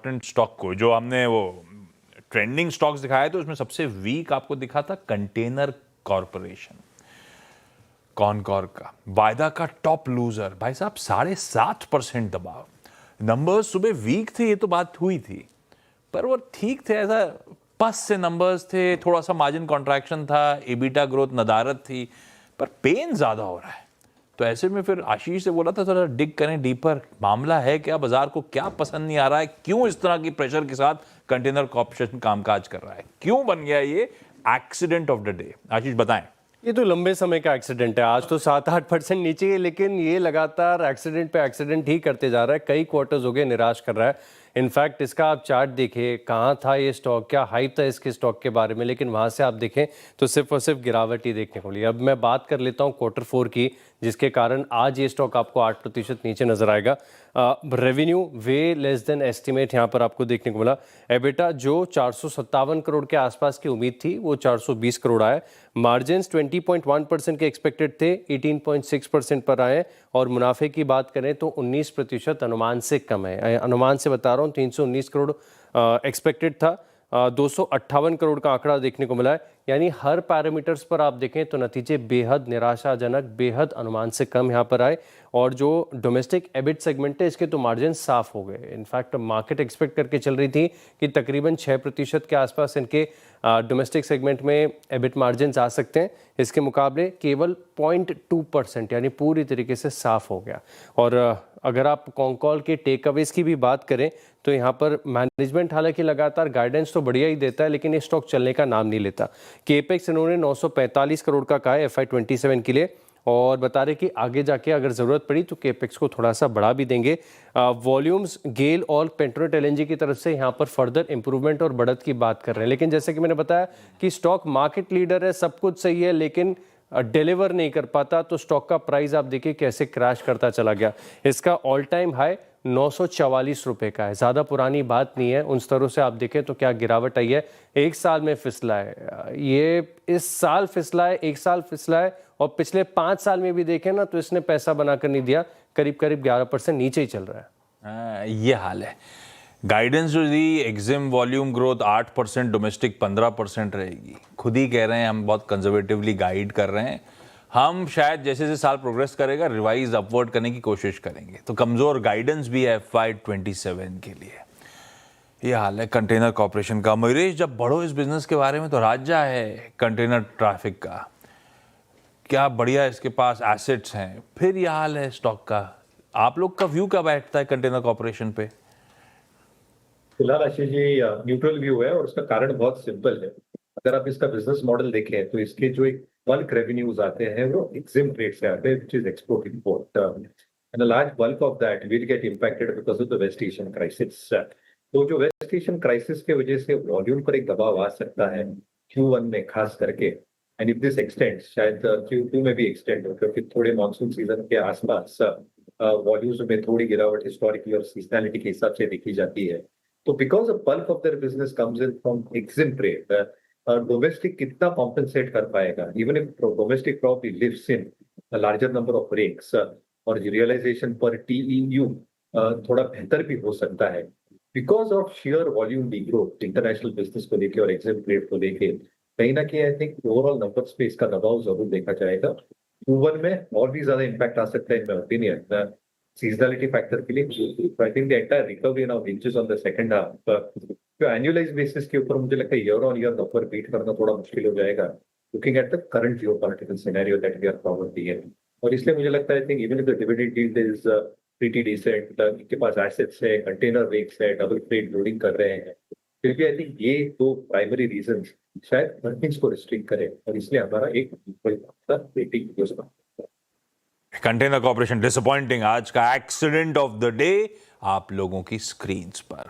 Important stock को, जो हमने वो ट्रेंडिंग स्टॉक्स दिखाए थे उसमें सबसे वीक आपको दिखा था कंटेनर कॉरपोरेशन, कॉनकॉर का, वायदा का टॉप लूजर। भाई साहब 7.5% दबाव, नंबर्स सुबह वीक थे, ये तो बात हुई थी, पर वो ठीक थे, ऐसा पस से नंबर्स थे, थोड़ा सा मार्जिन कॉन्ट्रैक्शन था, एबिटा ग्रोथ नदारत थी, पर पेन ज्यादा हो रहा है। तो ऐसे में फिर आशीष से बोला था थोड़ा डिग करें डीपर, मामला है क्या, बाजार को क्या पसंद नहीं आ रहा है, क्यों इस तरह की प्रेशर के साथ कंटेनर कॉर्पोरेशन कामकाज कर रहा है, क्यों बन गया ये एक्सीडेंट ऑफ द डे? आशीष बताएं। ये तो लंबे समय का एक्सीडेंट है, आज तो 7-8% नीचे है, लेकिन ये लगातार एक्सीडेंट पे एक्सीडेंट ही करते जा रहा है। कई क्वार्टर्स हो गए, निराश कर रहा है। इनफैक्ट इसका आप चार्ट देखिए, कहाँ था ये स्टॉक, क्या हाइप था इसके स्टॉक के बारे में, लेकिन वहाँ से आप देखें तो सिर्फ और सिर्फ गिरावट ही देखने को मिली। अब मैं बात कर लेता हूँ Q4 की, जिसके कारण आज ये स्टॉक आपको 8% नीचे नजर आएगा। रेवेन्यू वे लेस देन एस्टिमेट यहाँ पर आपको देखने को मिला। एबिटा जो 457 करोड़ के आसपास की उम्मीद थी, वो 420 करोड़ आए। मार्जिन्स 20.1% के एक्सपेक्टेड थे, 18.6% पर आए। और मुनाफे की बात करें तो 19% अनुमान से कम है। अनुमान से बता रहा हूँ, 319 करोड़ एक्सपेक्टेड था, 258 करोड़ का आंकड़ा देखने को मिला है। यानी हर पैरामीटर्स पर आप देखें तो नतीजे बेहद निराशाजनक, बेहद अनुमान से कम यहाँ पर आए। और जो डोमेस्टिक एबिट सेगमेंट है, इसके तो मार्जिन साफ हो गए। इनफैक्ट मार्केट एक्सपेक्ट करके चल रही थी कि तकरीबन 6% के आसपास इनके डोमेस्टिक सेगमेंट में एबिट मार्जिन आ सकते हैं। इसके मुकाबले केवल 0.2% यानी पूरी तरीके से साफ हो गया। और अगर आप कॉन्कॉल के टेक अवेज की भी बात करें तो यहाँ पर मैनेजमेंट हालांकि लगातार गाइडेंस तो बढ़िया ही देता है, लेकिन ये स्टॉक चलने का नाम नहीं लेता। केपेक्स इन्होंने 945 करोड़ का कहा है FY27 के लिए, और बता रहे कि आगे जाके अगर ज़रूरत पड़ी तो केपेक्स को थोड़ा सा बढ़ा भी देंगे। वॉल्यूम्स गेल और पेट्रोनेट LNG की तरफ से यहाँ पर फर्दर इंप्रूवमेंट और बढ़त की बात कर रहे हैं। लेकिन जैसे कि मैंने बताया कि स्टॉक मार्केट लीडर है, सब कुछ सही है, लेकिन डिलीवर नहीं कर पाता, तो स्टॉक का प्राइस आप देखिए कैसे क्रैश करता चला गया। इसका ऑल टाइम हाई 944 रुपए का है, ज़्यादा पुरानी बात नहीं है। उन स्तरों से आप देखें तो क्या गिरावट आई है, एक साल में फिसला है ये, इस साल फिसला है, एक साल फिसला है, और पिछले 5 साल में भी देखें ना तो इसने पैसा बनाकर नहीं दिया, करीब करीब 11% नीचे ही चल रहा है। ये हाल है। गाइडेंस जो दी, एग्जिम वॉल्यूम ग्रोथ 8%, डोमेस्टिक 15% रहेगी। खुद ही कह रहे हैं हम बहुत कंजर्वेटिवली गाइड कर रहे हैं, हम शायद जैसे जैसे साल प्रोग्रेस करेगा रिवाइज अपवर्ड करने की कोशिश करेंगे। तो कमजोर गाइडेंस भी है FY27 के लिए। ये हाल है कंटेनर कॉर्पोरेशन का। मयूरेश, जब बढ़ो इस बिजनेस के बारे में तो राज्य है कंटेनर ट्रैफिक का, क्या बढ़िया इसके पास एसेट्स हैं, फिर यह हाल है स्टॉक का। आप लोग का व्यू क्या बैठता है कंटेनर कॉर्पोरेशन पे? फिलहाल आशीष जी न्यूट्रल व्यू है, और उसका कारण बहुत सिंपल है। अगर आप इसका बिजनेस मॉडल देखें तो इसके जो एक बल्क रेवेन्यूज आते हैं वो एग्जिम रेट से आते हैं, which is export import, and a large bulk of that will get impacted because of the West Asian crisis. तो जो वेस्ट एशियन क्राइसिस के वजह से वॉल्यूम पर एक दबाव आ सकता है Q1 में खास करके, एंड इफ दिस एक्सटेंड्स शायद Q2 में भी एक्सटेंड हो, क्योंकि थोड़े मानसून सीजन के आसपास वॉल्यूम्स में थोड़ी गिरावट हिस्टोरिकली और सीजनैलिटी के हिसाब से देखी जाती है। तो because a bulk of their business comes in from EXIM trade, domestic कितना कॉम्पेंसेट कर पाएगा, even if domestic probably lives in a larger number of rigs, और रियलाइजेशन पर TEU थोड़ा बेहतर भी हो सकता है because of share volume degrowth international business को लेके और एग्जिम ट्रेड को लेके। कहीं ना कहीं आई थिंक ओवरऑल नंबर्स पे इसका दबाव जरूर देखा जाएगा। Q1 में और भी ज्यादा इम्पैक्ट आ सकता है in my opinion, seasonality factor के लिए। I think the entire recovery now hinges on the second half. तो एनुअलाइज बेसिस के ऊपर मुझे लगता है year on year number beat करना थोड़ा मुश्किल हो जाएगा, looking at the current geopolitical scenario that we are probably in. और इसलिए मुझे लगता है I think even if the dividend yield is pretty decent, इनके पास एसेट्स है, कंटेनर रेट्स है, डबल फ्रेट लोडिंग कर रहे हैं, फिर भी आई थिंक ये दो प्राइमरी रीजंस शायद अर्निंग्स को रिस्ट्रिक्ट करें, और इसलिए हमारा एक रेटिंग कंटेनर कॉर्पोरेशन डिसअपॉइंटिंग, आज का एक्सीडेंट ऑफ द डे आप लोगों की स्क्रीन्स पर।